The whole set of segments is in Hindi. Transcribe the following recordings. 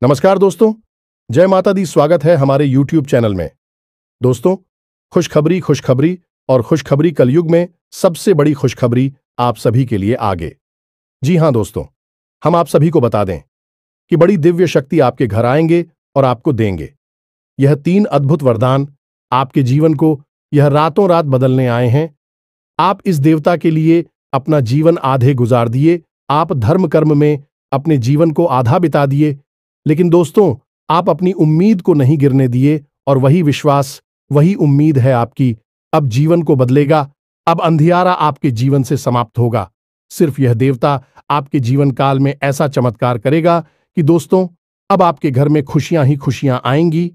नमस्कार दोस्तों, जय माता दी। स्वागत है हमारे YouTube चैनल में। दोस्तों, खुशखबरी और खुशखबरी कलयुग में सबसे बड़ी खुशखबरी आप सभी के लिए आगे। जी हां दोस्तों, हम आप सभी को बता दें कि बड़ी दिव्य शक्ति आपके घर आएंगे और आपको देंगे। यह 3 अद्भुत वरदान आपके जीवन को यह रातों रात बदलने आए हैं। आप इस देवता के लिए अपना जीवन आधे गुजार दिए, आप धर्म कर्म में अपने जीवन को आधा बिता दिए, लेकिन दोस्तों आप अपनी उम्मीद को नहीं गिरने दिए और वही विश्वास, वही उम्मीद है आपकी, अब जीवन को बदलेगा। अब अंधियारा आपके जीवन से समाप्त होगा। सिर्फ यह देवता आपके जीवन काल में ऐसा चमत्कार करेगा कि दोस्तों अब आपके घर में खुशियां ही खुशियां आएंगी।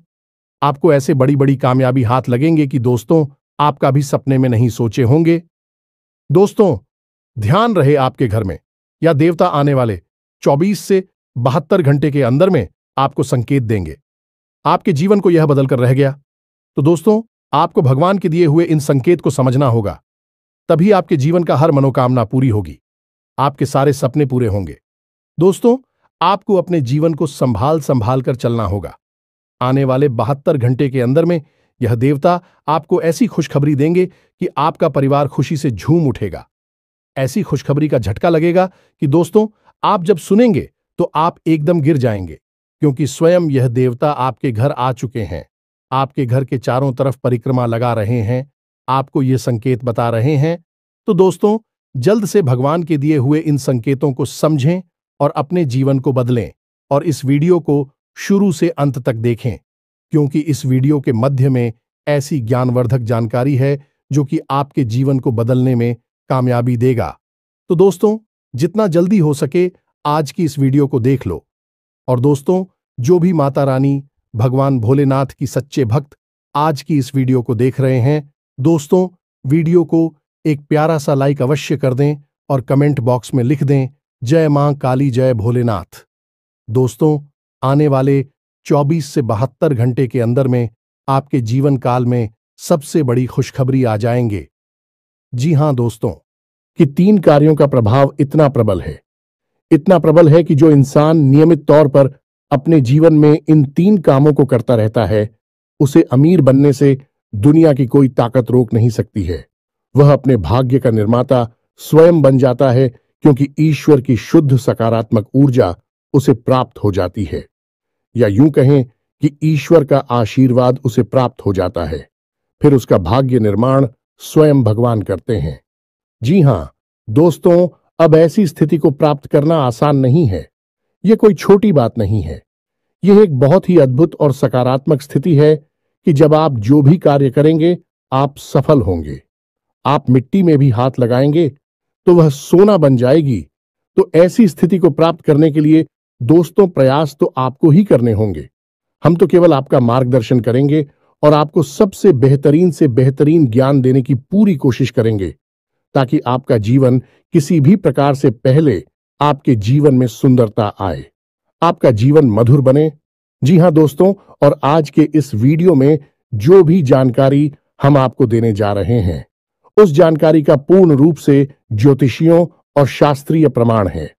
आपको ऐसे बड़ी बड़ी कामयाबी हाथ लगेंगे कि दोस्तों आपका भी सपने में नहीं सोचे होंगे। दोस्तों ध्यान रहे, आपके घर में या देवता आने वाले 24 से 72 घंटे के अंदर में आपको संकेत देंगे। आपके जीवन को यह बदलकर रह गया, तो दोस्तों आपको भगवान के दिए हुए इन संकेत को समझना होगा। तभी आपके जीवन का हर मनोकामना पूरी होगी, आपके सारे सपने पूरे होंगे। दोस्तों आपको अपने जीवन को संभाल कर चलना होगा। आने वाले 72 घंटे के अंदर में यह देवता आपको ऐसी खुशखबरी देंगे कि आपका परिवार खुशी से झूम उठेगा। ऐसी खुशखबरी का झटका लगेगा कि दोस्तों आप जब सुनेंगे तो आप एकदम गिर जाएंगे, क्योंकि स्वयं यह देवता आपके घर आ चुके हैं। आपके घर के चारों तरफ परिक्रमा लगा रहे हैं, आपको ये संकेत बता रहे हैं। तो दोस्तों जल्द से भगवान के दिए हुए इन संकेतों को समझें और अपने जीवन को बदलें। और इस वीडियो को शुरू से अंत तक देखें, क्योंकि इस वीडियो के मध्य में ऐसी ज्ञानवर्धक जानकारी है जो कि आपके जीवन को बदलने में कामयाबी देगा। तो दोस्तों जितना जल्दी हो सके आज की इस वीडियो को देख लो। और दोस्तों जो भी माता रानी, भगवान भोलेनाथ की सच्चे भक्त आज की इस वीडियो को देख रहे हैं, दोस्तों वीडियो को एक प्यारा सा लाइक अवश्य कर दें और कमेंट बॉक्स में लिख दें, जय मां काली, जय भोलेनाथ। दोस्तों आने वाले 24 से 72 घंटे के अंदर में आपके जीवन काल में सबसे बड़ी खुशखबरी आ जाएंगे। जी हां दोस्तों, कि 3 कार्यों का प्रभाव इतना प्रबल है कि जो इंसान नियमित तौर पर अपने जीवन में इन 3 कामों को करता रहता है, उसे अमीर बनने से दुनिया की कोई ताकत रोक नहीं सकती है। वह अपने भाग्य का निर्माता स्वयं बन जाता है, क्योंकि ईश्वर की शुद्ध सकारात्मक ऊर्जा उसे प्राप्त हो जाती है, या यूं कहें कि ईश्वर का आशीर्वाद उसे प्राप्त हो जाता है। फिर उसका भाग्य निर्माण स्वयं भगवान करते हैं। जी हां दोस्तों, अब ऐसी स्थिति को प्राप्त करना आसान नहीं है। यह कोई छोटी बात नहीं है। यह एक बहुत ही अद्भुत और सकारात्मक स्थिति है कि जब आप जो भी कार्य करेंगे आप सफल होंगे। आप मिट्टी में भी हाथ लगाएंगे तो वह सोना बन जाएगी। तो ऐसी स्थिति को प्राप्त करने के लिए दोस्तों प्रयास तो आपको ही करने होंगे। हम तो केवल आपका मार्गदर्शन करेंगे और आपको सबसे बेहतरीन से बेहतरीन ज्ञान देने की पूरी कोशिश करेंगे, ताकि आपका जीवन किसी भी प्रकार से पहले आपके जीवन में सुंदरता आए, आपका जीवन मधुर बने। जी हां दोस्तों, और आज के इस वीडियो में जो भी जानकारी हम आपको देने जा रहे हैं, उस जानकारी का पूर्ण रूप से ज्योतिषियों और शास्त्रीय प्रमाण है।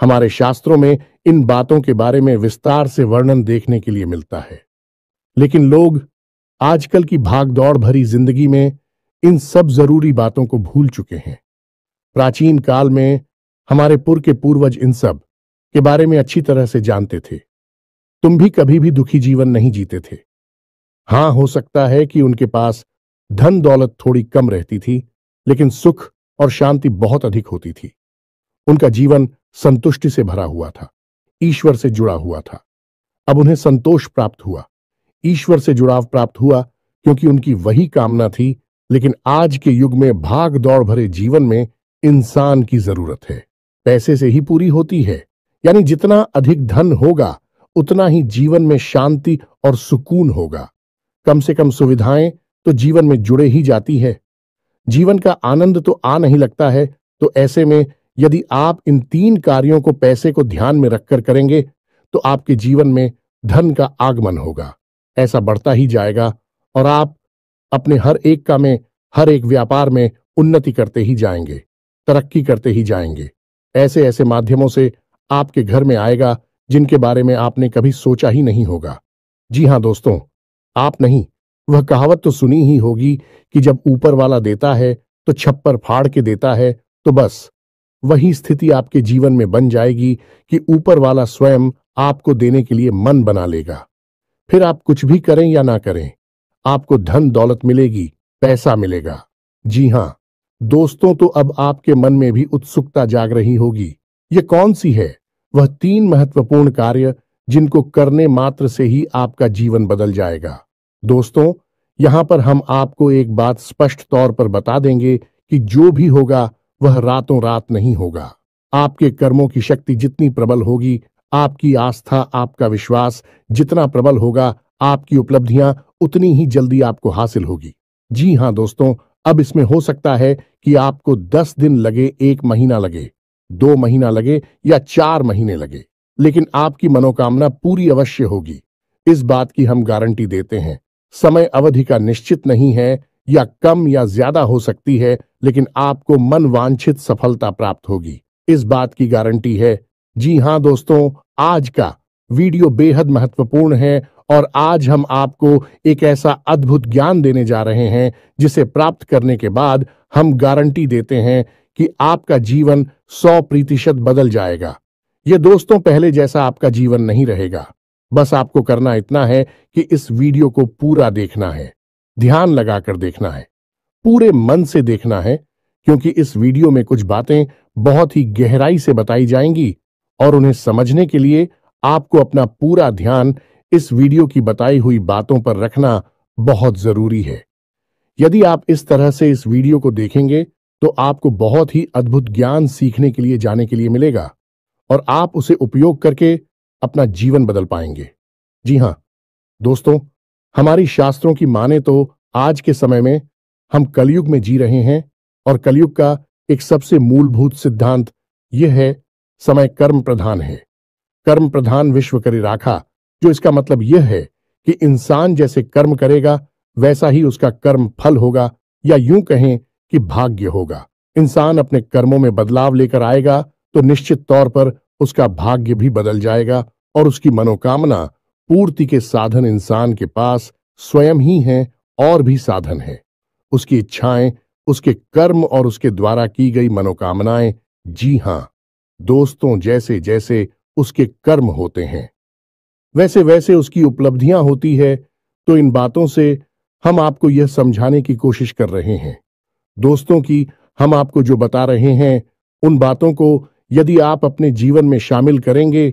हमारे शास्त्रों में इन बातों के बारे में विस्तार से वर्णन देखने के लिए मिलता है, लेकिन लोग आजकल की भागदौड़ भरी जिंदगी में इन सब जरूरी बातों को भूल चुके हैं। प्राचीन काल में हमारे के पूर्वज इन सब के बारे में अच्छी तरह से जानते थे। तुम भी कभी भी दुखी जीवन नहीं जीते थे। हां, हो सकता है कि उनके पास धन दौलत थोड़ी कम रहती थी, लेकिन सुख और शांति बहुत अधिक होती थी। उनका जीवन संतुष्टि से भरा हुआ था, ईश्वर से जुड़ा हुआ था। अब उन्हें संतोष प्राप्त हुआ, ईश्वर से जुड़ाव प्राप्त हुआ, क्योंकि उनकी वही कामना थी। लेकिन आज के युग में भाग दौड़ भरे जीवन में इंसान की जरूरत है पैसे से ही पूरी होती है। यानी जितना अधिक धन होगा उतना ही जीवन में शांति और सुकून होगा। कम से कम सुविधाएं तो जीवन में जुड़े ही जाती है। जीवन का आनंद तो आ नहीं लगता है। तो ऐसे में यदि आप इन 3 कार्यों को पैसे को ध्यान में रखकर करेंगे तो आपके जीवन में धन का आगमन होगा, ऐसा बढ़ता ही जाएगा और आप अपने हर एक काम में, हर एक व्यापार में उन्नति करते ही जाएंगे, तरक्की करते ही जाएंगे। ऐसे ऐसे माध्यमों से आपके घर में आएगा जिनके बारे में आपने कभी सोचा ही नहीं होगा। जी हाँ दोस्तों, आप नहीं, वह कहावत तो सुनी ही होगी कि जब ऊपर वाला देता है तो छप्पर फाड़ के देता है। तो बस वही स्थिति आपके जीवन में बन जाएगी कि ऊपर वाला स्वयं आपको देने के लिए मन बना लेगा। फिर आप कुछ भी करें या ना करें, आपको धन दौलत मिलेगी, पैसा मिलेगा। जी हां दोस्तों, तो अब आपके मन में भी उत्सुकता जाग रही होगी, ये कौन सी है वह 3 महत्वपूर्ण कार्य जिनको करने मात्र से ही आपका जीवन बदल जाएगा। दोस्तों, यहां पर हम आपको एक बात स्पष्ट तौर पर बता देंगे कि जो भी होगा वह रातों रात नहीं होगा। आपके कर्मों की शक्ति जितनी प्रबल होगी, आपकी आस्था, आपका विश्वास जितना प्रबल होगा, आपकी उपलब्धियां उतनी ही जल्दी आपको हासिल होगी। जी हां दोस्तों, अब इसमें हो सकता है कि आपको 10 दिन लगे, 1 महीना लगे, 2 महीना लगे या 4 महीने लगे, लेकिन आपकी मनोकामना पूरी अवश्य होगी। इस बात की हम गारंटी देते हैं। समय अवधि का निश्चित नहीं है, या कम या ज्यादा हो सकती है, लेकिन आपको मन वांछित सफलता प्राप्त होगी, इस बात की गारंटी है। जी हां दोस्तों, आज का वीडियो बेहद महत्वपूर्ण है और आज हम आपको एक ऐसा अद्भुत ज्ञान देने जा रहे हैं जिसे प्राप्त करने के बाद हम गारंटी देते हैं कि आपका जीवन 100% बदल जाएगा। ये दोस्तों पहले जैसा आपका जीवन नहीं रहेगा। बस आपको करना इतना है कि इस वीडियो को पूरा देखना है, ध्यान लगाकर देखना है, पूरे मन से देखना है, क्योंकि इस वीडियो में कुछ बातें बहुत ही गहराई से बताई जाएंगी और उन्हें समझने के लिए आपको अपना पूरा ध्यान इस वीडियो की बताई हुई बातों पर रखना बहुत जरूरी है। यदि आप इस तरह से इस वीडियो को देखेंगे तो आपको बहुत ही अद्भुत ज्ञान सीखने के लिए, जाने के लिए मिलेगा और आप उसे उपयोग करके अपना जीवन बदल पाएंगे। जी हां दोस्तों, हमारी शास्त्रों की माने तो आज के समय में हम कलयुग में जी रहे हैं और कलयुग का एक सबसे मूलभूत सिद्धांत यह है, समय कर्म प्रधान है। कर्म प्रधान विश्व करे राखा, जो इसका मतलब यह है कि इंसान जैसे कर्म करेगा वैसा ही उसका कर्म फल होगा, या यूं कहें कि भाग्य होगा। इंसान अपने कर्मों में बदलाव लेकर आएगा तो निश्चित तौर पर उसका भाग्य भी बदल जाएगा और उसकी मनोकामना पूर्ति के साधन इंसान के पास स्वयं ही हैं और भी साधन हैं। उसकी इच्छाएं, उसके कर्म और उसके द्वारा की गई मनोकामनाएं। जी हां दोस्तों, जैसे जैसे उसके कर्म होते हैं वैसे वैसे उसकी उपलब्धियां होती है। तो इन बातों से हम आपको यह समझाने की कोशिश कर रहे हैं दोस्तों कि हम आपको जो बता रहे हैं उन बातों को यदि आप अपने जीवन में शामिल करेंगे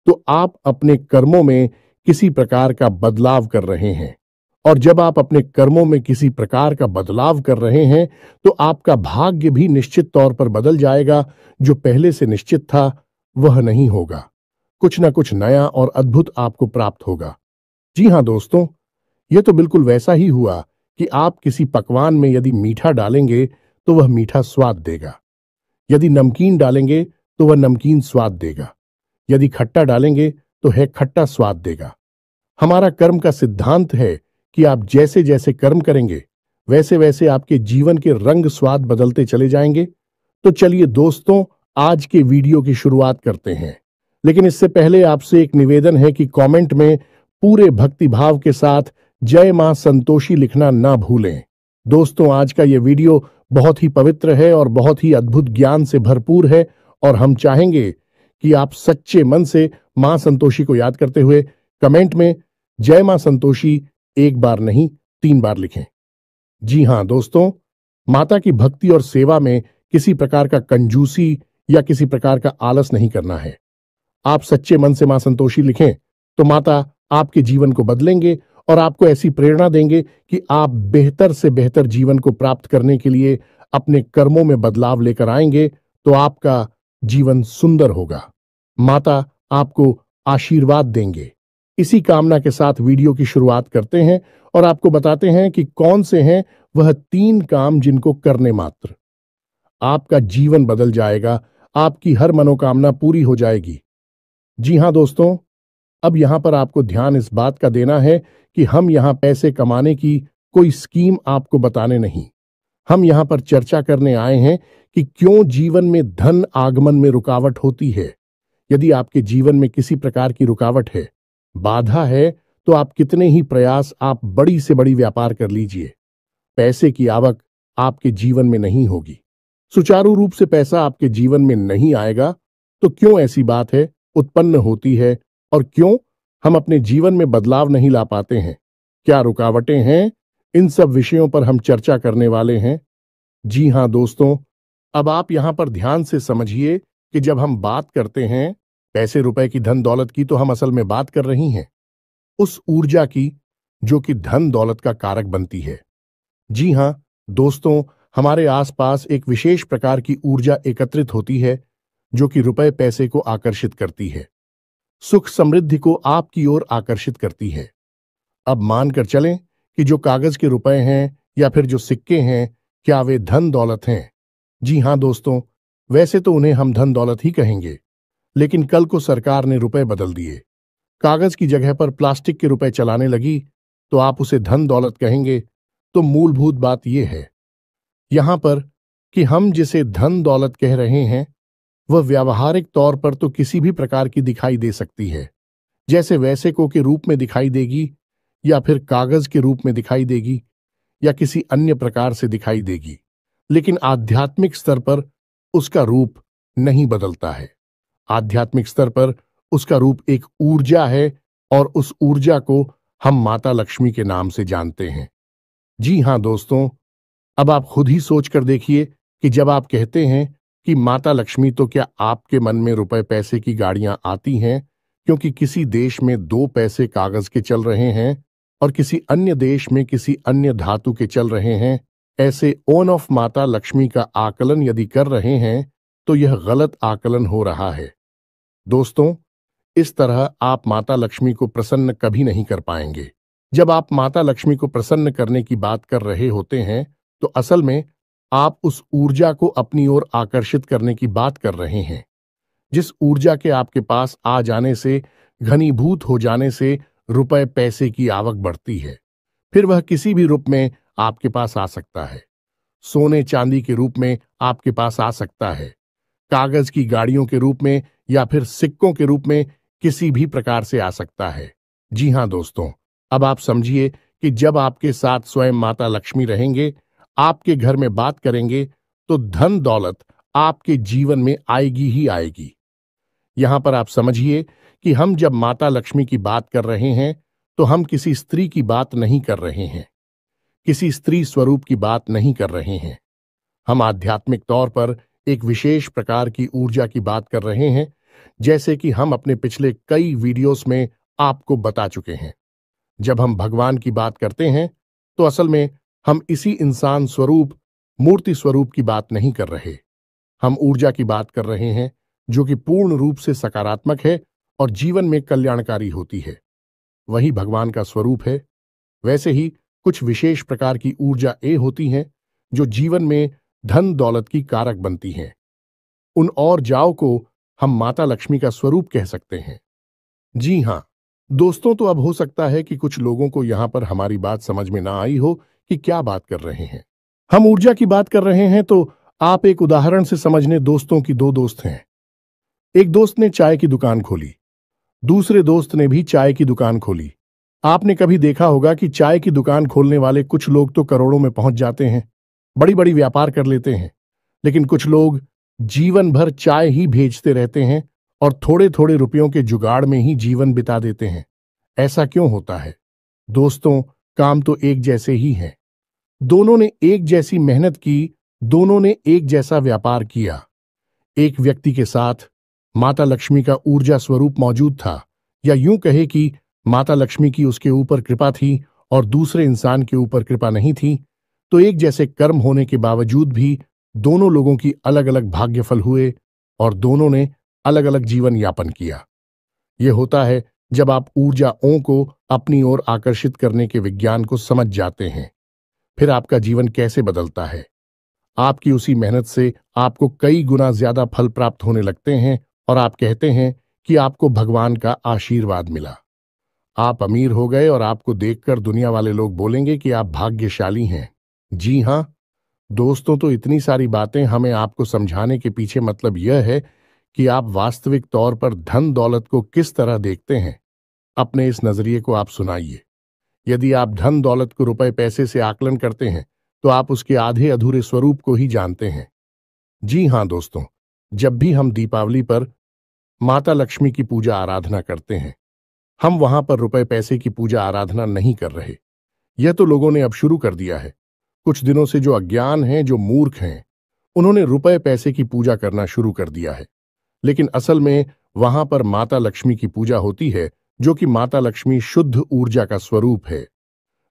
तो आप अपने कर्मों में किसी प्रकार का बदलाव कर रहे हैं, और जब आप अपने कर्मों में किसी प्रकार का बदलाव कर रहे हैं तो आपका भाग्य भी निश्चित तौर पर बदल जाएगा। जो पहले से निश्चित था वह नहीं होगा, कुछ ना कुछ नया और अद्भुत आपको प्राप्त होगा। जी हां दोस्तों, यह तो बिल्कुल वैसा ही हुआ कि आप किसी पकवान में यदि मीठा डालेंगे तो वह मीठा स्वाद देगा, यदि नमकीन डालेंगे तो वह नमकीन स्वाद देगा, यदि खट्टा डालेंगे तो है खट्टा स्वाद देगा। हमारा कर्म का सिद्धांत है कि आप जैसे जैसे कर्म करेंगे वैसे वैसे आपके जीवन के रंग स्वाद बदलते चले जाएंगे। तो चलिए दोस्तों, आज के वीडियो की शुरुआत करते हैं, लेकिन इससे पहले आपसे एक निवेदन है कि कमेंट में पूरे भक्तिभाव के साथ जय मां संतोषी लिखना ना भूलें। दोस्तों, आज का यह वीडियो बहुत ही पवित्र है और बहुत ही अद्भुत ज्ञान से भरपूर है और हम चाहेंगे कि आप सच्चे मन से मां संतोषी को याद करते हुए कमेंट में जय मां संतोषी 1 बार नहीं 3 बार लिखें। जी हां दोस्तों, माता की भक्ति और सेवा में किसी प्रकार का कंजूसी या किसी प्रकार का आलस नहीं करना है। आप सच्चे मन से मां संतोषी लिखें तो माता आपके जीवन को बदलेंगे और आपको ऐसी प्रेरणा देंगे कि आप बेहतर से बेहतर जीवन को प्राप्त करने के लिए अपने कर्मों में बदलाव लेकर आएंगे तो आपका जीवन सुंदर होगा। माता आपको आशीर्वाद देंगे। इसी कामना के साथ वीडियो की शुरुआत करते हैं और आपको बताते हैं कि कौन से हैं वह 3 काम जिनको करने मात्र आपका जीवन बदल जाएगा, आपकी हर मनोकामना पूरी हो जाएगी। जी हां दोस्तों, अब यहां पर आपको ध्यान इस बात का देना है कि हम यहां पैसे कमाने की कोई स्कीम आपको बताने नहीं, हम यहां पर चर्चा करने आए हैं कि क्यों जीवन में धन आगमन में रुकावट होती है, यदि आपके जीवन में किसी प्रकार की रुकावट है, बाधा है, तो आप कितने ही प्रयास आप बड़ी से बड़ी व्यापार कर लीजिए, पैसे की आवक आपके जीवन में नहीं होगी, सुचारू रूप से पैसा आपके जीवन में नहीं आएगा। तो क्यों ऐसी बात है उत्पन्न होती है और क्यों हम अपने जीवन में बदलाव नहीं ला पाते हैं? क्या रुकावटें हैं? इन सब विषयों पर हम चर्चा करने वाले हैं। जी हां दोस्तों, अब आप यहां पर ध्यान से समझिए कि जब हम बात करते हैं पैसे रुपए की, धन दौलत की, तो हम असल में बात कर रही हैं उस ऊर्जा की जो कि धन दौलत का कारक बनती है। जी हां दोस्तों, हमारे आसपास एक विशेष प्रकार की ऊर्जा एकत्रित होती है जो कि रुपए पैसे को आकर्षित करती है, सुख समृद्धि को आपकी ओर आकर्षित करती है। अब मानकर चलें कि जो कागज के रुपए हैं या फिर जो सिक्के हैं, क्या वे धन दौलत हैं? जी हां दोस्तों, वैसे तो उन्हें हम धन दौलत ही कहेंगे, लेकिन कल को सरकार ने रुपए बदल दिए, कागज की जगह पर प्लास्टिक के रुपए चलाने लगी, तो आप उसे धन दौलत कहेंगे। तो मूलभूत बात यह है यहां पर कि हम जिसे धन दौलत कह रहे हैं वह व्यावहारिक तौर पर तो किसी भी प्रकार की दिखाई दे सकती है, जैसे वैसेको के रूप में दिखाई देगी, या फिर कागज के रूप में दिखाई देगी, या किसी अन्य प्रकार से दिखाई देगी, लेकिन आध्यात्मिक स्तर पर उसका रूप नहीं बदलता है। आध्यात्मिक स्तर पर उसका रूप एक ऊर्जा है और उस ऊर्जा को हम माता लक्ष्मी के नाम से जानते हैं। जी हां दोस्तों, अब आप खुद ही सोच कर देखिए कि जब आप कहते हैं कि माता लक्ष्मी, तो क्या आपके मन में रुपए पैसे की गाड़ियां आती हैं क्योंकि किसी देश में 2 पैसे कागज के चल रहे हैं और किसी अन्य देश में किसी अन्य धातु के चल रहे हैं? ऐसे ऑन ऑफ माता लक्ष्मी का आकलन यदि कर रहे हैं तो यह गलत आकलन हो रहा है। दोस्तों, इस तरह आप माता लक्ष्मी को प्रसन्न कभी नहीं कर पाएंगे। जब आप माता लक्ष्मी को प्रसन्न करने की बात कर रहे होते हैं तो असल में आप उस ऊर्जा को अपनी ओर आकर्षित करने की बात कर रहे हैं, जिस ऊर्जा के आपके पास आ जाने से, घनीभूत हो जाने से रुपए पैसे की आवक बढ़ती है। फिर वह किसी भी रूप में आपके पास आ सकता है, सोने चांदी के रूप में आपके पास आ सकता है, कागज की गाड़ियों के रूप में, या फिर सिक्कों के रूप में, किसी भी प्रकार से आ सकता है। जी हां दोस्तों, अब आप समझिए कि जब आपके साथ स्वयं माता लक्ष्मी रहेंगे, आपके घर में बात करेंगे, तो धन दौलत आपके जीवन में आएगी ही आएगी। यहां पर आप समझिए कि हम जब माता लक्ष्मी की बात कर रहे हैं तो हम किसी स्त्री की बात नहीं कर रहे हैं, किसी स्त्री स्वरूप की बात नहीं कर रहे हैं। हम आध्यात्मिक तौर पर एक विशेष प्रकार की ऊर्जा की बात कर रहे हैं, जैसे कि हम अपने पिछले कई वीडियोस में आपको बता चुके हैं। जब हम भगवान की बात करते हैं तो असल में हम इसी इंसान स्वरूप, मूर्ति स्वरूप की बात नहीं कर रहे। हम ऊर्जा की बात कर रहे हैं जो कि पूर्ण रूप से सकारात्मक है और जीवन में कल्याणकारी होती है। वही भगवान का स्वरूप है। वैसे ही कुछ विशेष प्रकार की ऊर्जा होती हैं जो जीवन में धन दौलत की कारक बनती हैं। उन और जाओ को हम माता लक्ष्मी का स्वरूप कह सकते हैं। जी हां दोस्तों, तो अब हो सकता है कि कुछ लोगों को यहां पर हमारी बात समझ में ना आई हो कि क्या बात कर रहे हैं। हम ऊर्जा की बात कर रहे हैं तो आप एक उदाहरण से समझने। दोस्तों की 2 दोस्त हैं। एक दोस्त ने चाय की दुकान खोली, दूसरे दोस्त ने भी चाय की दुकान खोली। आपने कभी देखा होगा कि चाय की दुकान खोलने वाले कुछ लोग तो करोड़ों में पहुंच जाते हैं, बड़ी बड़ी व्यापार कर लेते हैं, लेकिन कुछ लोग जीवन भर चाय ही भेजते रहते हैं और थोड़े थोड़े रुपयों के जुगाड़ में ही जीवन बिता देते हैं। ऐसा क्यों होता है? दोस्तों, काम तो एक जैसे ही हैं। दोनों ने एक जैसी मेहनत की, दोनों ने एक जैसा व्यापार किया। एक व्यक्ति के साथ माता लक्ष्मी का ऊर्जा स्वरूप मौजूद था, या यूं कहे कि माता लक्ष्मी की उसके ऊपर कृपा थी और दूसरे इंसान के ऊपर कृपा नहीं थी, तो एक जैसे कर्म होने के बावजूद भी दोनों लोगों की अलग अलग भाग्यफल हुए और दोनों ने अलग अलग जीवन यापन किया। यह होता है जब आप ऊर्जाओं को अपनी ओर आकर्षित करने के विज्ञान को समझ जाते हैं। फिर आपका जीवन कैसे बदलता है। आपकी उसी मेहनत से आपको कई गुना ज्यादा फल प्राप्त होने लगते हैं और आप कहते हैं कि आपको भगवान का आशीर्वाद मिला। आप अमीर हो गए और आपको देखकर दुनिया वाले लोग बोलेंगे कि आप भाग्यशाली हैं। जी हां दोस्तों, तो इतनी सारी बातें हमें आपको समझाने के पीछे मतलब यह है कि आप वास्तविक तौर पर धन दौलत को किस तरह देखते हैं। अपने इस नजरिए को आप सुनाइए। यदि आप धन दौलत को रुपए पैसे से आकलन करते हैं तो आप उसके आधे अधूरे स्वरूप को ही जानते हैं। जी हां दोस्तों, जब भी हम दीपावली पर माता लक्ष्मी की पूजा आराधना करते हैं, हम वहां पर रुपए पैसे की पूजा आराधना नहीं कर रहे। यह तो लोगों ने अब शुरू कर दिया है। कुछ दिनों से जो अज्ञान हैं, जो मूर्ख हैं, उन्होंने रुपए पैसे की पूजा करना शुरू कर दिया है। लेकिन असल में वहां पर माता लक्ष्मी की पूजा होती है, जो कि माता लक्ष्मी शुद्ध ऊर्जा का स्वरूप है,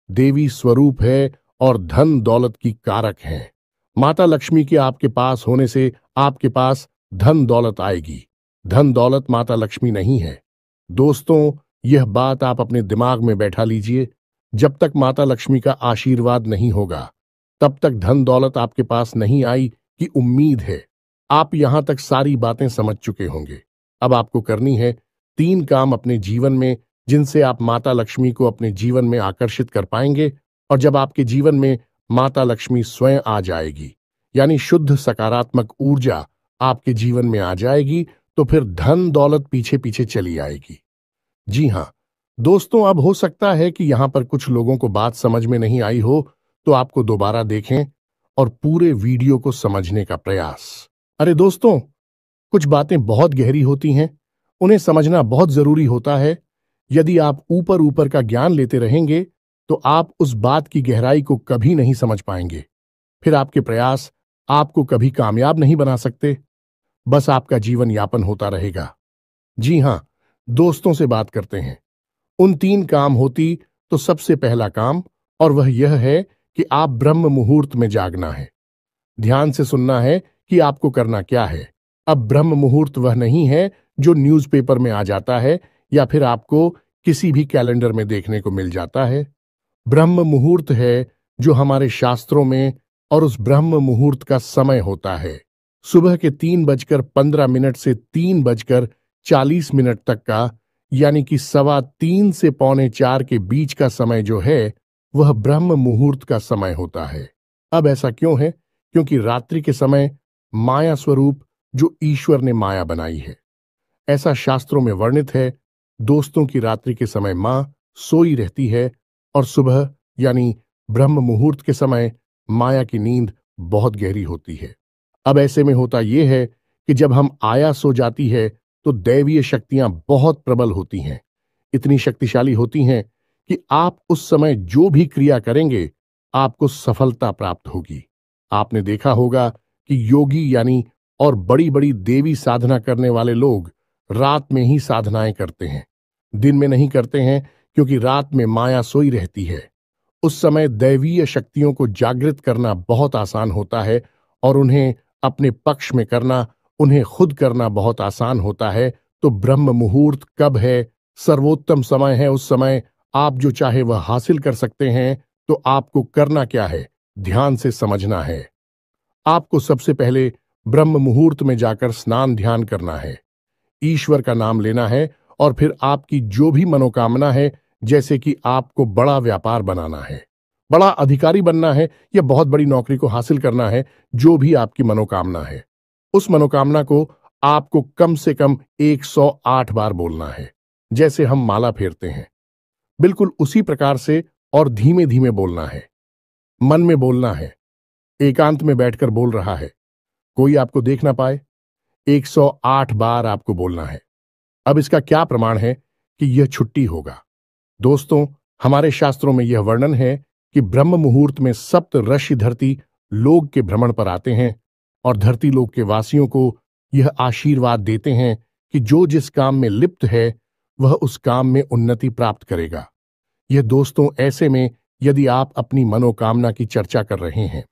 देवी स्वरूप है और धन दौलत की कारक है। माता लक्ष्मी के आपके पास होने से आपके पास धन दौलत आएगी। धन दौलत माता लक्ष्मी नहीं है। दोस्तों, यह बात आप अपने दिमाग में बैठा लीजिए। जब तक माता लक्ष्मी का आशीर्वाद नहीं होगा, तब तक धन दौलत आपके पास नहीं आई की उम्मीद है। आप यहां तक सारी बातें समझ चुके होंगे। अब आपको करनी है 3 काम अपने जीवन में, जिनसे आप माता लक्ष्मी को अपने जीवन में आकर्षित कर पाएंगे। और जब आपके जीवन में माता लक्ष्मी स्वयं आ जाएगी, यानी शुद्ध सकारात्मक ऊर्जा आपके जीवन में आ जाएगी, तो फिर धन दौलत पीछे पीछे चली आएगी। जी हां दोस्तों, अब हो सकता है कि यहां पर कुछ लोगों को बात समझ में नहीं आई हो, तो आपको दोबारा देखें और पूरे वीडियो को समझने का प्रयास। अरे दोस्तों, कुछ बातें बहुत गहरी होती हैं, उन्हें समझना बहुत जरूरी होता है। यदि आप ऊपर ऊपर का ज्ञान लेते रहेंगे तो आप उस बात की गहराई को कभी नहीं समझ पाएंगे। फिर आपके प्रयास आपको कभी कामयाब नहीं बना सकते, बस आपका जीवन यापन होता रहेगा। जी हां दोस्तों, से बात करते हैं। उन 3 काम होती तो सबसे पहला काम, और वह यह है कि आप ब्रह्म मुहूर्त में जागना है। ध्यान से सुनना है कि आपको करना क्या है। अब ब्रह्म मुहूर्त वह नहीं है जो न्यूज़पेपर में आ जाता है या फिर आपको किसी भी कैलेंडर में देखने को मिल जाता है। ब्रह्म मुहूर्त है जो हमारे शास्त्रों में, और उस ब्रह्म मुहूर्त का समय होता है सुबह के 3:15 से 3:40 तक का, यानी कि 3:15 से 3:45 के बीच का समय जो है, वह ब्रह्म मुहूर्त का समय होता है। अब ऐसा क्यों है? क्योंकि रात्रि के समय माया स्वरूप जो ईश्वर ने माया बनाई है, ऐसा शास्त्रों में वर्णित है। दोस्तों की रात्रि के समय मां सोई रहती है और सुबह यानी ब्रह्म मुहूर्त के समय माया की नींद बहुत गहरी होती है। अब ऐसे में होता यह है कि जब हम आया सो जाती है तो दैवीय शक्तियां बहुत प्रबल होती हैं, इतनी शक्तिशाली होती हैं कि आप उस समय जो भी क्रिया करेंगे आपको सफलता प्राप्त होगी। आपने देखा होगा कि योगी यानी और बड़ी बड़ी देवी साधना करने वाले लोग रात में ही साधनाएं करते हैं, दिन में नहीं करते हैं, क्योंकि रात में माया सोई रहती है। उस समय दैवीय शक्तियों को जागृत करना बहुत आसान होता है और उन्हें अपने पक्ष में करना, उन्हें खुद करना बहुत आसान होता है। तो ब्रह्म मुहूर्त कब है? सर्वोत्तम समय है। उस समय आप जो चाहे वह हासिल कर सकते हैं। तो आपको करना क्या है? ध्यान से समझना है। आपको सबसे पहले ब्रह्म मुहूर्त में जाकर स्नान ध्यान करना है, ईश्वर का नाम लेना है और फिर आपकी जो भी मनोकामना है, जैसे कि आपको बड़ा व्यापार बनाना है, बड़ा अधिकारी बनना है या बहुत बड़ी नौकरी को हासिल करना है, जो भी आपकी मनोकामना है, उस मनोकामना को आपको कम से कम 108 बार बोलना है। जैसे हम माला फेरते हैं, बिल्कुल उसी प्रकार से और धीमे धीमे बोलना है। मन में बोलना है, एकांत में बैठकर बोल रहा है, कोई आपको देख ना पाए। 108 बार आपको बोलना है। अब इसका क्या प्रमाण है कि यह छुट्टी होगा? दोस्तों, हमारे शास्त्रों में यह वर्णन है कि ब्रह्म मुहूर्त में सप्त ऋषि धरती लोक के भ्रमण पर आते हैं और धरती लोक के वासियों को यह आशीर्वाद देते हैं कि जो जिस काम में लिप्त है वह उस काम में उन्नति प्राप्त करेगा। यह दोस्तों ऐसे में यदि आप अपनी मनोकामना की चर्चा कर रहे हैं,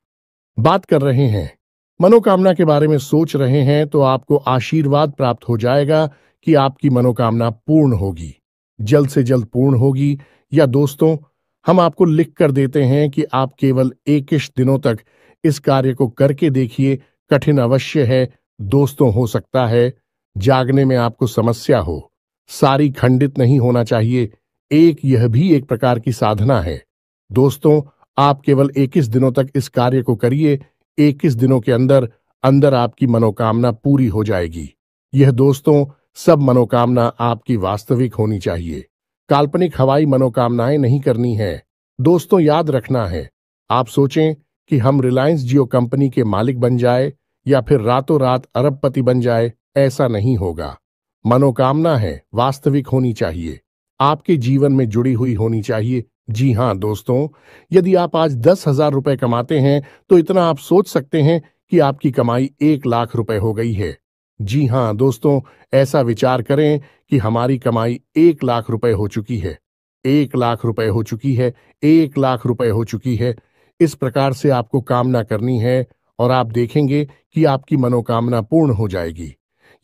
बात कर रहे हैं, मनोकामना के बारे में सोच रहे हैं, तो आपको आशीर्वाद प्राप्त हो जाएगा कि आपकी मनोकामना पूर्ण होगी, जल्द से जल्द पूर्ण होगी। या दोस्तों, हम आपको लिख कर देते हैं कि आप केवल 21 दिनों तक इस कार्य को करके देखिए। कठिन अवश्य है दोस्तों, हो सकता है जागने में आपको समस्या हो, सारी खंडित नहीं होना चाहिए। यह भी एक प्रकार की साधना है। दोस्तों, आप केवल 21 दिनों तक इस कार्य को करिए। 21 दिनों के अंदर अंदर आपकी मनोकामना पूरी हो जाएगी। यह दोस्तों सब मनोकामना आपकी वास्तविक होनी चाहिए। काल्पनिक हवाई मनोकामनाएं नहीं करनी है। दोस्तों याद रखना है, आप सोचें कि हम रिलायंस जियो कंपनी के मालिक बन जाए या फिर रातों रात अरबपति बन जाए, ऐसा नहीं होगा। मनोकामना है वास्तविक होनी चाहिए, आपके जीवन में जुड़ी हुई होनी चाहिए। जी हाँ दोस्तों, यदि आप आज 10,000 रुपए कमाते हैं तो इतना आप सोच सकते हैं कि आपकी कमाई 1,00,000 रुपए हो गई है। जी हाँ दोस्तों, ऐसा विचार करें कि हमारी कमाई 1,00,000 रुपए हो चुकी है, 1,00,000 रुपए हो चुकी है, 1,00,000 रुपए हो चुकी है। इस प्रकार से आपको कामना करनी है और आप देखेंगे कि आपकी मनोकामना पूर्ण हो जाएगी।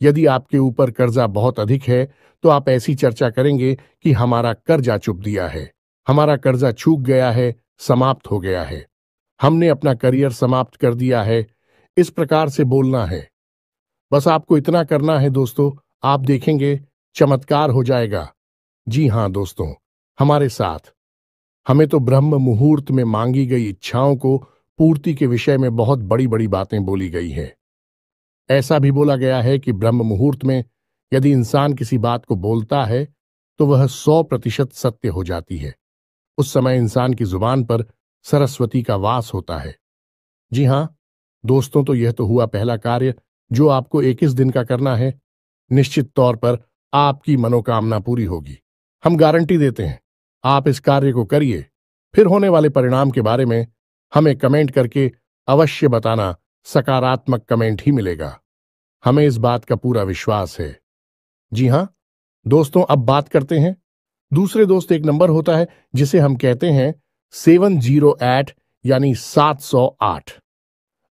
यदि आपके ऊपर कर्जा बहुत अधिक है तो आप ऐसी चर्चा करेंगे कि हमारा कर्जा चुक दिया है, हमारा कर्जा चूक गया है, समाप्त हो गया है, हमने अपना करियर समाप्त कर दिया है। इस प्रकार से बोलना है। बस आपको इतना करना है दोस्तों, आप देखेंगे चमत्कार हो जाएगा। जी हाँ दोस्तों, हमारे साथ हमें तो ब्रह्म मुहूर्त में मांगी गई इच्छाओं को पूर्ति के विषय में बहुत बड़ी बड़ी बातें बोली गई है। ऐसा भी बोला गया है कि ब्रह्म मुहूर्त में यदि इंसान किसी बात को बोलता है तो वह 100% सत्य हो जाती है। उस समय इंसान की जुबान पर सरस्वती का वास होता है। जी हाँ दोस्तों, तो यह तो हुआ पहला कार्य जो आपको 21 दिन का करना है। निश्चित तौर पर आपकी मनोकामना पूरी होगी, हम गारंटी देते हैं। आप इस कार्य को करिए, फिर होने वाले परिणाम के बारे में हमें कमेंट करके अवश्य बताना। सकारात्मक कमेंट ही मिलेगा, हमें इस बात का पूरा विश्वास है। जी हाँ दोस्तों, अब बात करते हैं दूसरे दोस्त। एक नंबर होता है जिसे हम कहते हैं 708 यानी 708।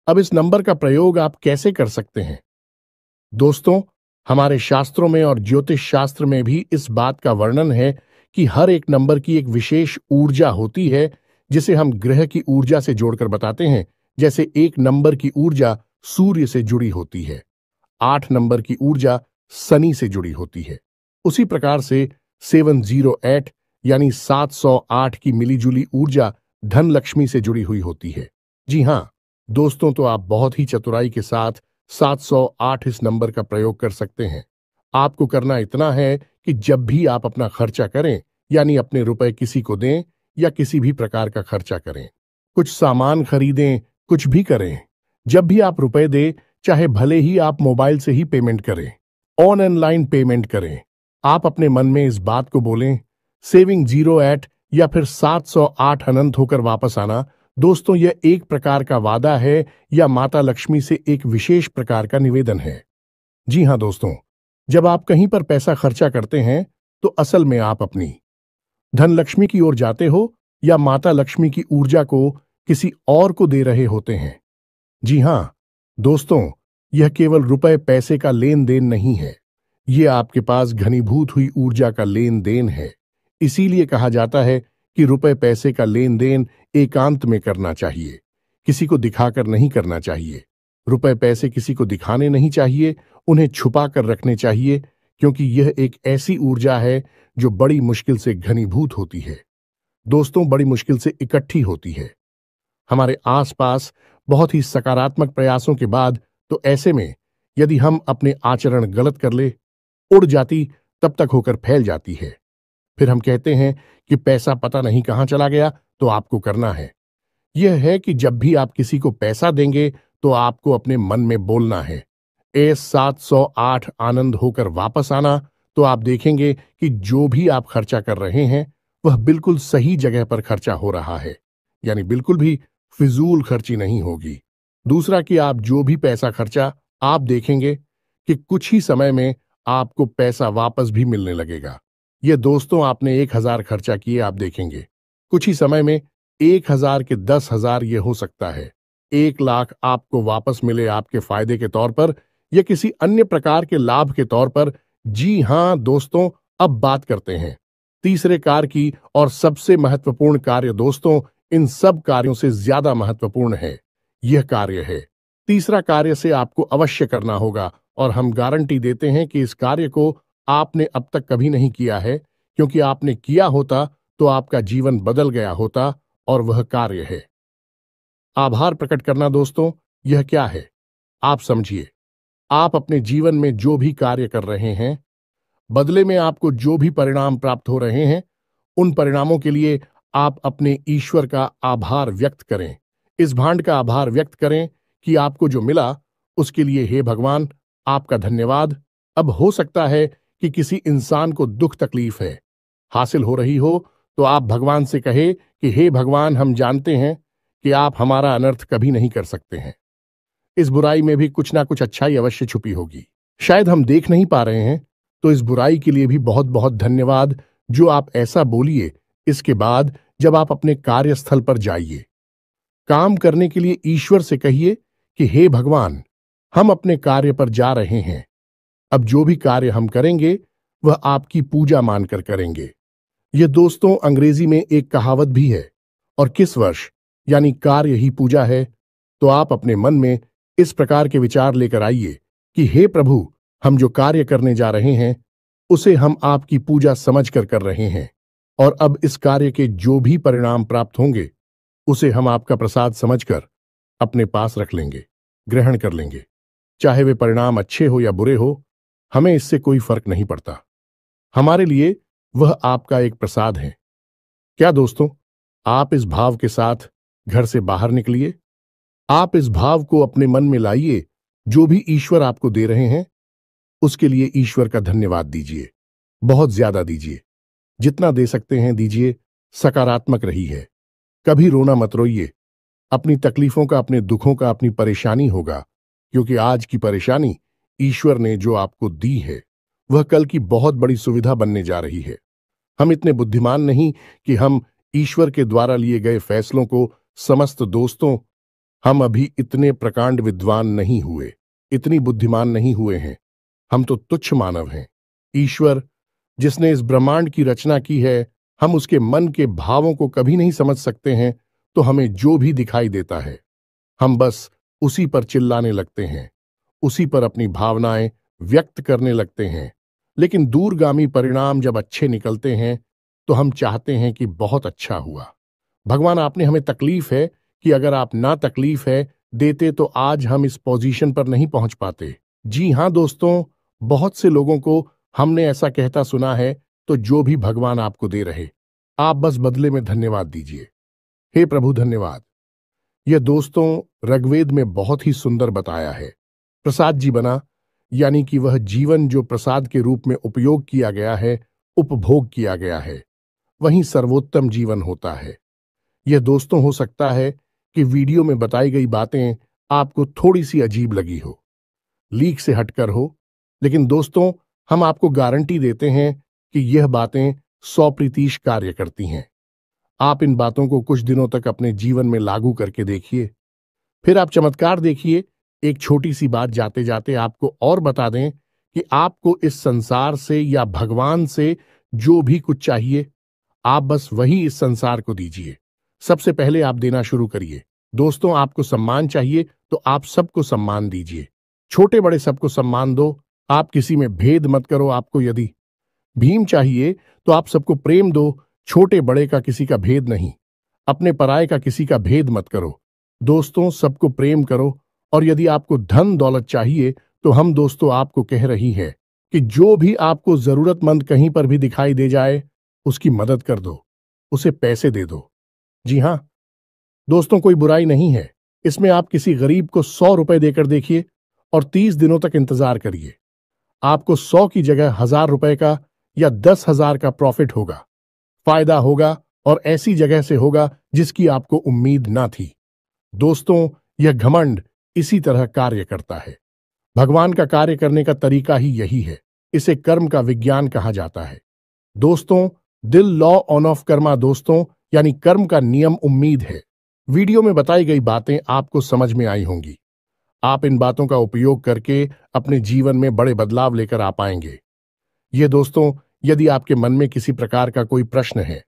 अब इस नंबर का प्रयोग आप कैसे कर सकते हैं दोस्तों? हमारे शास्त्रों में और ज्योतिष शास्त्र में भी इस बात का वर्णन है कि हर एक नंबर की एक विशेष ऊर्जा होती है जिसे हम ग्रह की ऊर्जा से जोड़कर बताते हैं। जैसे एक नंबर की ऊर्जा सूर्य से जुड़ी होती है, 8 नंबर की ऊर्जा शनि से जुड़ी होती है। उसी प्रकार से 708 यानी 708 की मिलीजुली ऊर्जा धन लक्ष्मी से जुड़ी हुई होती है। जी हाँ दोस्तों, तो आप बहुत ही चतुराई के साथ 708 इस नंबर का प्रयोग कर सकते हैं। आपको करना इतना है कि जब भी आप अपना खर्चा करें, यानी अपने रुपए किसी को दें या किसी भी प्रकार का खर्चा करें, कुछ सामान खरीदें, कुछ भी करें, जब भी आप रुपए दें, चाहे भले ही आप मोबाइल से ही पेमेंट करें, ऑनलाइन पेमेंट करें, आप अपने मन में इस बात को बोलें, सेविंग 08 या फिर 708 अनंत होकर वापस आना। दोस्तों, यह एक प्रकार का वादा है या माता लक्ष्मी से एक विशेष प्रकार का निवेदन है। जी हाँ दोस्तों, जब आप कहीं पर पैसा खर्चा करते हैं तो असल में आप अपनी धन लक्ष्मी की ओर जाते हो या माता लक्ष्मी की ऊर्जा को किसी और को दे रहे होते हैं। जी हाँ दोस्तों, यह केवल रुपए पैसे का लेन देन नहीं है, यह आपके पास घनीभूत हुई ऊर्जा का लेन देन है। इसीलिए कहा जाता है कि रुपए पैसे का लेन देन एकांत में करना चाहिए, किसी को दिखाकर नहीं करना चाहिए। रुपए पैसे किसी को दिखाने नहीं चाहिए, उन्हें छुपा कर रखने चाहिए, क्योंकि यह एक ऐसी ऊर्जा है जो बड़ी मुश्किल से घनीभूत होती है। दोस्तों, बड़ी मुश्किल से इकट्ठी होती है हमारे आसपास बहुत ही सकारात्मक प्रयासों के बाद। तो ऐसे में यदि हम अपने आचरण गलत कर ले, उड़ जाती तब तक होकर फैल जाती है। फिर हम कहते हैं कि पैसा पता नहीं कहां चला गया। तो आपको करना है यह है कि जब भी आप किसी को पैसा देंगे तो आपको अपने मन में बोलना है, ए 708 आनंद होकर वापस आना। तो आप देखेंगे कि जो भी आप खर्चा कर रहे हैं वह बिल्कुल सही जगह पर खर्चा हो रहा है, यानी बिल्कुल भी फिजूल खर्ची नहीं होगी। दूसरा कि आप जो भी पैसा खर्चा, आप देखेंगे कि कुछ ही समय में आपको पैसा वापस भी मिलने लगेगा। ये दोस्तों, आपने 1,000 खर्चा किए, आप देखेंगे कुछ ही समय में 1,000 के 10,000 ये हो सकता है 1,00,000 आपको वापस मिले आपके फायदे के तौर पर या किसी अन्य प्रकार के लाभ के तौर पर। जी हां दोस्तों, अब बात करते हैं तीसरे कार्य की, और सबसे महत्वपूर्ण कार्य दोस्तों, इन सब कार्यों से ज्यादा महत्वपूर्ण है। यह कार्य है तीसरा कार्य से आपको अवश्य करना होगा, और हम गारंटी देते हैं कि इस कार्य को आपने अब तक कभी नहीं किया है, क्योंकि आपने किया होता तो आपका जीवन बदल गया होता। और वह कार्य है आभार प्रकट करना। दोस्तों, यह क्या है आप समझिए। आप अपने जीवन में जो भी कार्य कर रहे हैं, बदले में आपको जो भी परिणाम प्राप्त हो रहे हैं, उन परिणामों के लिए आप अपने ईश्वर का आभार व्यक्त करें। इस भांड का आभार व्यक्त करें कि आपको जो मिला उसके लिए हे भगवान आपका धन्यवाद। अब हो सकता है कि किसी इंसान को दुख तकलीफ है, हासिल हो रही हो, तो आप भगवान से कहे कि हे भगवान, हम जानते हैं कि आप हमारा अनर्थ कभी नहीं कर सकते हैं। इस बुराई में भी कुछ ना कुछ अच्छाई अवश्य छुपी होगी, शायद हम देख नहीं पा रहे हैं। तो इस बुराई के लिए भी बहुत बहुत धन्यवाद जो आप ऐसा बोलिए। इसके बाद जब आप अपने कार्यस्थल पर जाइए, काम करने के लिए ईश्वर से कहिए कि हे भगवान, हम अपने कार्य पर जा रहे हैं। अब जो भी कार्य हम करेंगे वह आपकी पूजा मानकर करेंगे। यह दोस्तों अंग्रेजी में एक कहावत भी है, और किस वर्ष यानी कार्य ही पूजा है। तो आप अपने मन में इस प्रकार के विचार लेकर आइए कि हे प्रभु, हम जो कार्य करने जा रहे हैं उसे हम आपकी पूजा समझकर कर रहे हैं, और अब इस कार्य के जो भी परिणाम प्राप्त होंगे उसे हम आपका प्रसाद समझकर अपने पास रख लेंगे, ग्रहण कर लेंगे। चाहे वे परिणाम अच्छे हो या बुरे हो, हमें इससे कोई फर्क नहीं पड़ता। हमारे लिए वह आपका एक प्रसाद है। क्या दोस्तों, आप इस भाव के साथ घर से बाहर निकलिए। आप इस भाव को अपने मन में लाइए। जो भी ईश्वर आपको दे रहे हैं उसके लिए ईश्वर का धन्यवाद दीजिए, बहुत ज्यादा दीजिए, जितना दे सकते हैं दीजिए। सकारात्मक रहिए, कभी रोना मत रोइए। अपनी तकलीफों का, अपने दुखों का, अपनी परेशानी होगा, क्योंकि आज की परेशानी ईश्वर ने जो आपको दी है वह कल की बहुत बड़ी सुविधा बनने जा रही है। हम इतने बुद्धिमान नहीं कि हम ईश्वर के द्वारा लिए गए फैसलों को समस्त दोस्तों, हम अभी इतने प्रकांड विद्वान नहीं हुए, इतनी बुद्धिमान नहीं हुए हैं। हम तो तुच्छ मानव हैं। ईश्वर जिसने इस ब्रह्मांड की रचना की है, हम उसके मन के भावों को कभी नहीं समझ सकते हैं। तो हमें जो भी दिखाई देता है हम बस उसी पर चिल्लाने लगते हैं, उसी पर अपनी भावनाएं व्यक्त करने लगते हैं। लेकिन दूरगामी परिणाम जब अच्छे निकलते हैं तो हम चाहते हैं कि बहुत अच्छा हुआ। भगवान, आपने हमें तकलीफ है कि अगर आप ना तकलीफ है देते तो आज हम इस पोजीशन पर नहीं पहुंच पाते। जी हां दोस्तों, बहुत से लोगों को हमने ऐसा कहता सुना है। तो जो भी भगवान आपको दे रहे, आप बस बदले में धन्यवाद दीजिए। हे प्रभु धन्यवाद। यह दोस्तों ऋग्वेद में बहुत ही सुंदर बताया है। प्रसाद जी बना, यानी कि वह जीवन जो प्रसाद के रूप में उपयोग किया गया है, उपभोग किया गया है, वही सर्वोत्तम जीवन होता है। यह दोस्तों हो सकता है कि वीडियो में बताई गई बातें आपको थोड़ी सी अजीब लगी हो, लीक से हटकर हो, लेकिन दोस्तों हम आपको गारंटी देते हैं कि यह बातें 100% कार्य करती हैं। आप इन बातों को कुछ दिनों तक अपने जीवन में लागू करके देखिए, फिर आप चमत्कार देखिए। एक छोटी सी बात जाते जाते आपको और बता दें कि आपको इस संसार से या भगवान से जो भी कुछ चाहिए, आप बस वही इस संसार को दीजिए। सबसे पहले आप देना शुरू करिए। दोस्तों, आपको सम्मान चाहिए तो आप सबको सम्मान दीजिए, छोटे बड़े सबको सम्मान दो। आप किसी में भेद मत करो। आपको यदि भीम चाहिए तो आप सबको प्रेम दो, छोटे बड़े का किसी का भेद नहीं, अपने पराये का किसी का भेद मत करो। दोस्तों, सबको प्रेम करो। और यदि आपको धन दौलत चाहिए तो हम दोस्तों आपको कह रही है कि जो भी आपको जरूरतमंद कहीं पर भी दिखाई दे जाए उसकी मदद कर दो, उसे पैसे दे दो। जी हां दोस्तों, कोई बुराई नहीं है इसमें। आप किसी गरीब को 100 रुपए देकर देखिए और 30 दिनों तक इंतजार करिए। आपको 100 की जगह 1000 रुपए का या 10,000 का प्रॉफिट होगा, फायदा होगा, और ऐसी जगह से होगा जिसकी आपको उम्मीद ना थी। दोस्तों, यह घमंड इसी तरह कार्य करता है। भगवान का कार्य करने का तरीका ही यही है। इसे कर्म का विज्ञान कहा जाता है। दोस्तों, दिल लॉ ऑन ऑफ कर्मा दोस्तों, यानी कर्म का नियम उम्मीद है। वीडियो में बताई गई बातें आपको समझ में आई होंगी। आप इन बातों का उपयोग करके अपने जीवन में बड़े बदलाव लेकर आ पाएंगे। ये दोस्तों, यदि आपके मन में किसी प्रकार का कोई प्रश्न है,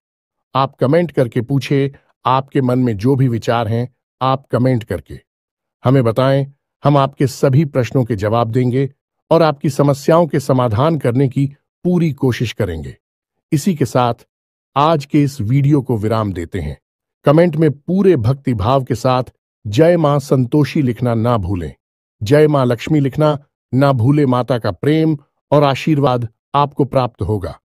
आप कमेंट करके पूछे। आपके मन में जो भी विचार हैं, आप कमेंट करके हमें बताएं। हम आपके सभी प्रश्नों के जवाब देंगे और आपकी समस्याओं के समाधान करने की पूरी कोशिश करेंगे। इसी के साथ आज के इस वीडियो को विराम देते हैं। कमेंट में पूरे भक्ति भाव के साथ जय मां संतोषी लिखना ना भूलें। जय मां लक्ष्मी लिखना ना भूले माता का प्रेम और आशीर्वाद आपको प्राप्त होगा।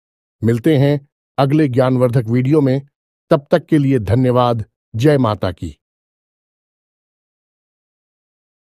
मिलते हैं अगले ज्ञानवर्धक वीडियो में। तब तक के लिए धन्यवाद। जय माता की।